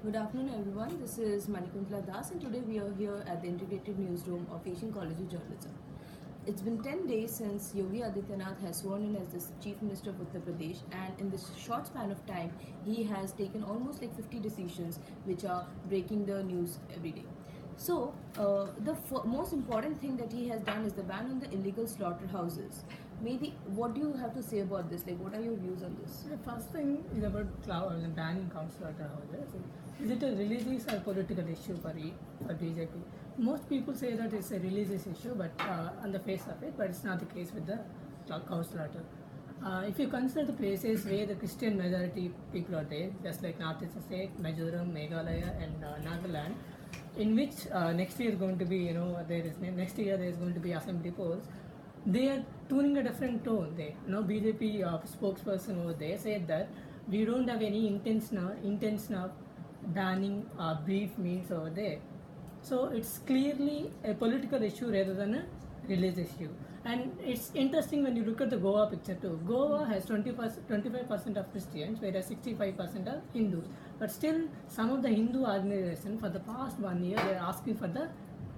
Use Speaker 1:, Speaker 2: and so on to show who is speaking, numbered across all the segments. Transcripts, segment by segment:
Speaker 1: Good afternoon, everyone. This is Manikuntla Das, and today we are here at the Integrated Newsroom of Asian College of Journalism. It's been 10 days since Yogi Adityanath has sworn in as the Chief Minister of Uttar Pradesh, and in this short span of time, he has taken almost like 50 decisions which are breaking the news every day. So, the most important thing that he has done is the ban on the illegal slaughterhouses. Maybe, what do you have to say about this? Like, what are your views on this?
Speaker 2: The first thing is about banning cow slaughterhouses. Is it a religious or political issue for BJP? Most people say that it's a religious issue, but on the face of it, but it's not the case with the cow slaughter. If you consider the places where the Christian majority people are there, just like Northeast State, Mizoram, Meghalaya, and Nagaland, in which next year is going to be, next year there is going to be assembly polls. They are tuning a different tone. BJP spokesperson over there said that we don't have any intention of banning beef meats over there. So it's clearly a political issue rather than a religious issue. And it's interesting when you look at the Goa picture too. Goa has 25% of Christians, whereas 65% are Hindus. But still, some of the Hindu organizations for the past 1 year they are asking for the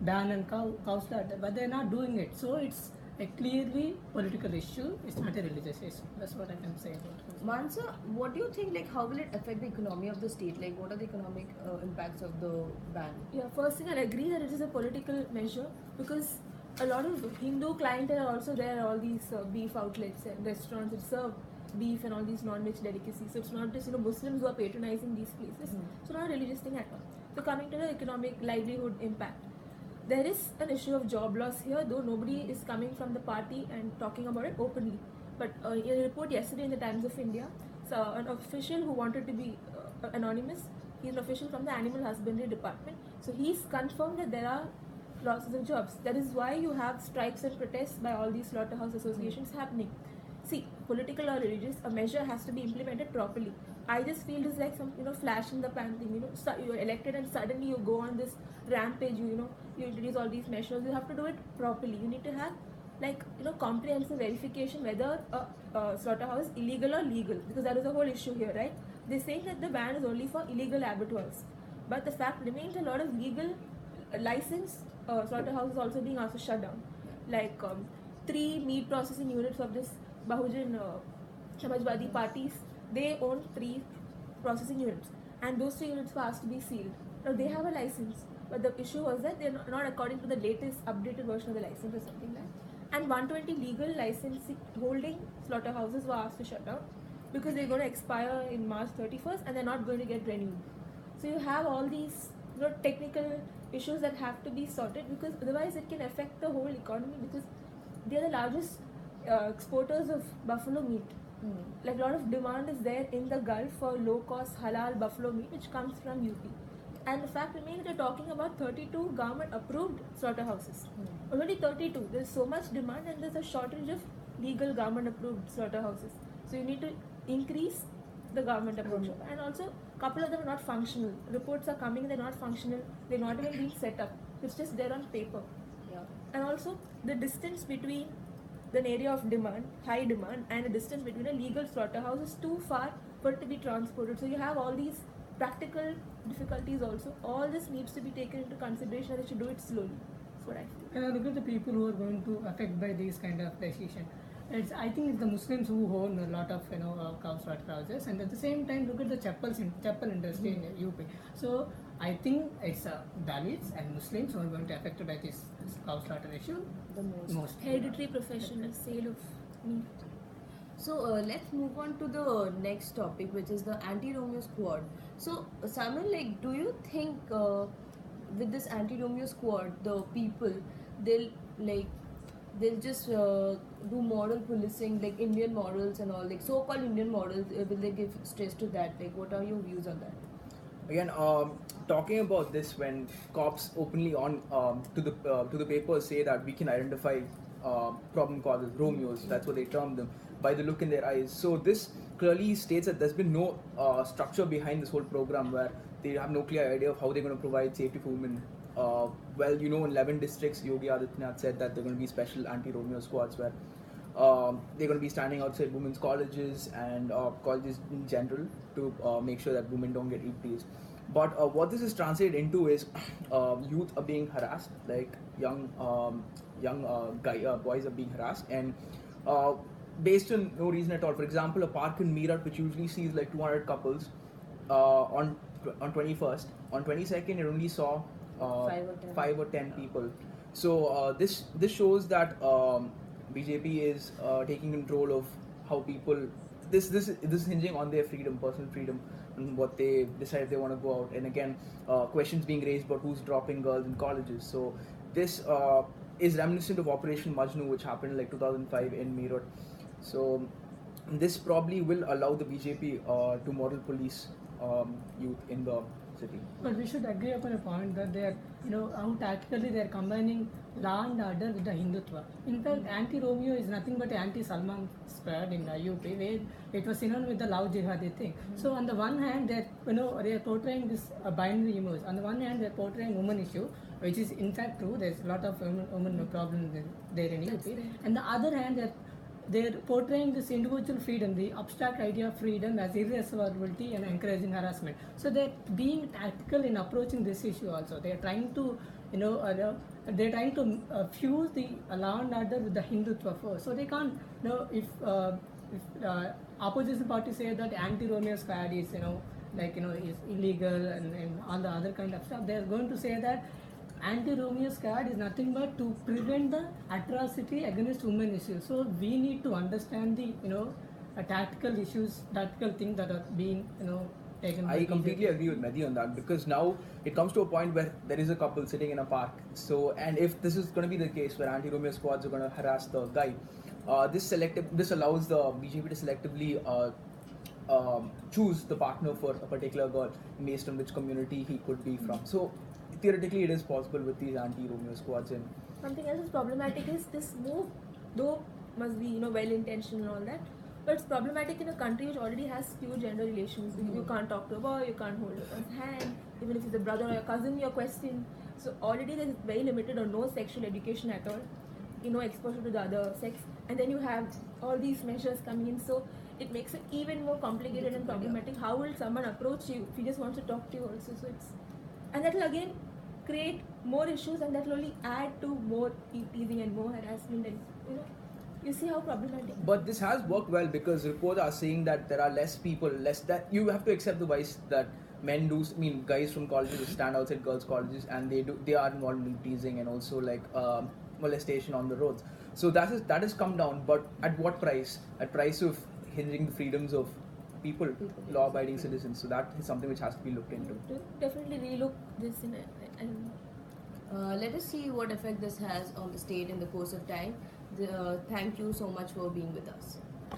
Speaker 2: ban on cow slaughter, but they are not doing it. So it's a clearly political issue. It's not a religious issue. That's what I can say about it.
Speaker 1: Mansa, what do you think? Like, how will it affect the economy of the state? Like, what are the economic impacts of the ban?
Speaker 3: Yeah, first thing, I agree that it is a political measure because a lot of Hindu clientele are also there. All these beef outlets and restaurants that serve beef and all these non-veg delicacies. So it's not just Muslims who are patronizing these places. So not a religious thing at all. So coming to the economic livelihood impact, there is an issue of job loss here, though nobody is coming from the party and talking about it openly. But in a report yesterday in the Times of India, so an official who wanted to be anonymous, he's an official from the Animal Husbandry Department, so he's confirmed that there are losses of jobs. That is why you have strikes and protests by all these slaughterhouse associations happening. See, political or religious, a measure has to be implemented properly. I just feel it's like some flash in the pan thing. You're elected and suddenly you go on this rampage. You introduce all these measures. You have to do it properly. You need to have comprehensive verification whether a slaughterhouse is illegal or legal, because that is the whole issue here, right? They're saying that the ban is only for illegal abattoirs, but the fact remains a lot of legal licensed slaughterhouses also being also shut down. Like 3 meat processing units of this Bahujan Samajwadi parties, they own 3 processing units, and those 3 units were asked to be sealed. Now they have a license, but the issue was that they're not according to the latest updated version of the license or something like that. And 120 legal license holding slaughterhouses were asked to shut down because they're going to expire in March 31st and they're not going to get renewed. So you have all these technical issues that have to be sorted, because otherwise it can affect the whole economy, because they're the largest exporters of buffalo meat. Like a lot of demand is there in the Gulf for low cost halal buffalo meat which comes from UP. And the fact remains they're talking about 32 government approved slaughterhouses. Only 32. There's so much demand and there's a shortage of legal government approved slaughterhouses. So you need to increase the government approach. And also a couple of them are not functional. Reports are coming, they're not functional, they're not even being set up. It's just there on paper.
Speaker 1: Yeah.
Speaker 3: And also the distance between the area of demand, high demand, and the distance between a legal slaughterhouse is too far for it to be transported. So you have all these practical difficulties also. All this needs to be taken into consideration and they should do it slowly. That's what I feel.
Speaker 2: And look at the people who are going to affect by these kind of decision. I think it's the Muslims who own a lot of cow slaughterhouses, and at the same time look at the chappal industry in UP. So I think it's Dalits and Muslims who are going to be affected by this cow slaughter issue
Speaker 1: The most.
Speaker 3: Hereditary profession is sale of meat.
Speaker 1: So let's move on to the next topic, which is the anti-romeo squad. So Simon, like, do you think with this anti-romeo squad, the people they'll just do moral policing, like Indian morals and all, like so-called Indian morals? Will they give stress to that? Like, what are your views on that?
Speaker 4: Again, talking about this, when cops openly on to the papers say that we can identify problem causes, Romeos, that's what they term them, by the look in their eyes. So this clearly states that there's been no structure behind this whole program, where they have no clear idea of how they're going to provide safety for women. In 11 districts, Yogi Adityanath said that there are going to be special anti-Romeo squads where they're going to be standing outside women's colleges and colleges in general to make sure that women don't get teased. But what this is translated into is youth are being harassed, like young boys are being harassed, and uh, based on no reason at all. For example, a park in Meerut, which usually sees like 200 couples, on 21st, on 22nd, it only saw 5 or 10 people. So this shows that BJP is taking control of how people. This is hinging on their freedom, personal freedom, and what they decide if they want to go out. And again, questions being raised about who's dropping girls in colleges. So this is reminiscent of Operation Majnu, which happened like 2005 in Meerut. So this probably will allow the BJP to moral police youth in the city.
Speaker 2: But we should agree upon a point that they are, how tactically they are combining law and order with the Hindutva. In fact, anti-Romeo is nothing but anti-Salman squad in UP, where it was synonymous with the love jihadi thing. So on the one hand, they are portraying this binary image. On the one hand, they are portraying women issue, which is in fact true. There's a lot of women problem there in UP. And the other hand, they're portraying this individual freedom, the abstract idea of freedom as irreversibility and encouraging harassment. So they're being tactical in approaching this issue also. They're trying to, fuse the law and order with the Hindutva first. So they can't, if opposition party say that anti-Romeo squad is, is illegal and all the other kind of stuff, they're going to say that anti-Romeo squad is nothing but to prevent the atrocity against women issues. So we need to understand the tactical issues, tactical things that are being taken.
Speaker 4: I completely agree with Mehdi on that, because now it comes to a point where there is a couple sitting in a park. So, and if this is going to be the case where anti-Romeo squads are going to harass the guy, this allows the BJP to selectively choose the partner for a particular girl based on which community he could be from. So theoretically, it is possible with these anti-Romeo squads. And
Speaker 3: something else is problematic is this move, though must be well-intentioned and all that, but it's problematic in a country which already has few gender relations. You can't talk to a boy, you can't hold a girl's hand, even if it's a brother or a cousin, you're questioned. So already there's very limited or no sexual education at all, exposure to the other sex, and then you have all these measures coming in, so it makes it even more complicated and problematic. How will someone approach you if he just wants to talk to you also? So and that will again create more issues, and that will only add to more teasing and more harassment, and you see how problematic.
Speaker 4: But this has worked well, because reports are saying that there are less that you have to accept the vice that men do. I mean, guys from colleges stand outside girls' colleges and they are involved in teasing and also like molestation on the roads. So that has come down, but at what price? At price of hindering the freedoms of people, law-abiding citizens. So that is something which has to be looked into.
Speaker 3: Definitely relook this
Speaker 1: Let us see what effect this has on the state in the course of time. Thank you so much for being with us.